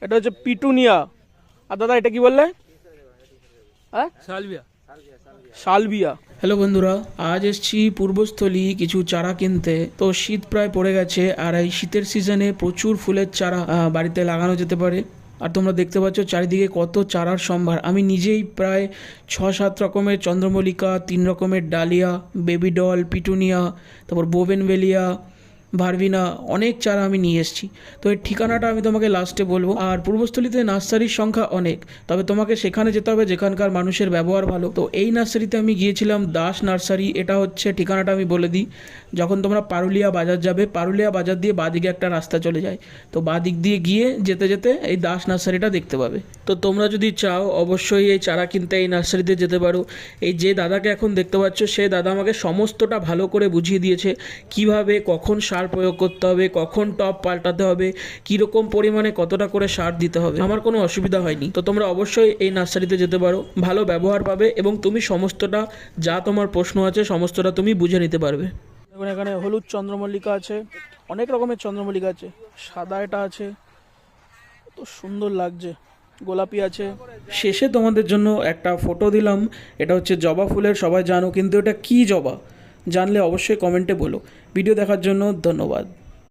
এটা হচ্ছে পিটুনিয়া। আর দাদা এটা কি বললে? হ্যাঁ, সালভিয়া। সালভিয়া। হ্যালো বন্ধুরা, আজ এসেছি পূর্বস্থলী কিছু চারা কিনতে। তো শীত প্রায় পড়ে গেছে, আর এই শীতের সিজনে প্রচুর ফুলের চারা বাড়িতে লাগানো যেতে পারে। আর তোমরা দেখতে পাচ্ছ চারিদিকে কত চারার সম্ভার। আমি নিজেই প্রায় 6-7 রকমের চন্দ্রমল্লিকা, 3 রকমের ডালিয়া, বেবি ডল, পিটুনিয়া, তারপর বোগেনভেলিয়া, ভারবিনা, অনেক চারা আমি নিয়ে এসেছি। তো এর ঠিকানাটা আমি তোমাকে লাস্টে বলবো। আর পূর্বস্থলীতে নার্সারির সংখ্যা অনেক, তবে তোমাকে সেখানে যেতে হবে যেখানকার মানুষের ব্যবহার ভালো। তো এই নার্সারিতে আমি গিয়েছিলাম, দাস নার্সারি। এটা হচ্ছে, ঠিকানাটা আমি বলে দিই। যখন তোমরা পারুলিয়া বাজার যাবে, পারুলিয়া বাজার দিয়ে বাঁদিকে একটা রাস্তা চলে যায়, তো বাঁদিক দিয়ে গিয়ে যেতে যেতে এই দাস নার্সারিটা দেখতে পাবে। তো তোমরা যদি চাও অবশ্যই এই চারা কিনতে এই নার্সারিতে যেতে পারো। এই যে দাদাকে এখন দেখতে পাচ্ছ, সেই দাদা আমাকে সমস্তটা ভালো করে বুঝিয়ে দিয়েছে, কিভাবে কখন সার প্রয়োগ করতে হবে, কখন টব পাল্টাতে হবে, কীরকম পরিমাণে কতটা করে সার দিতে হবে। আমার কোনো অসুবিধা হয়নি। তো তোমরা অবশ্যই এই নার্সারিতে যেতে পারো, ভালো ব্যবহার পাবে এবং তুমি সমস্তটা, যা তোমার প্রশ্ন আছে সমস্তটা তুমি বুঝে নিতে পারবে। দেখুন এখানে হলুদ চন্দ্রমল্লিকা আছে, অনেক রকমের চন্দ্রমল্লিকা আছে, সাদা এটা আছে, কত সুন্দর লাগছে, গোলাপি আছে। শেষে তোমাদের জন্য একটা ফটো দিলাম, এটা হচ্ছে জবা ফুলের, সবাই জানো, কিন্তু এটা কি জবা জানলে অবশ্যই কমেন্টে বলো। ভিডিও দেখার জন্য ধন্যবাদ।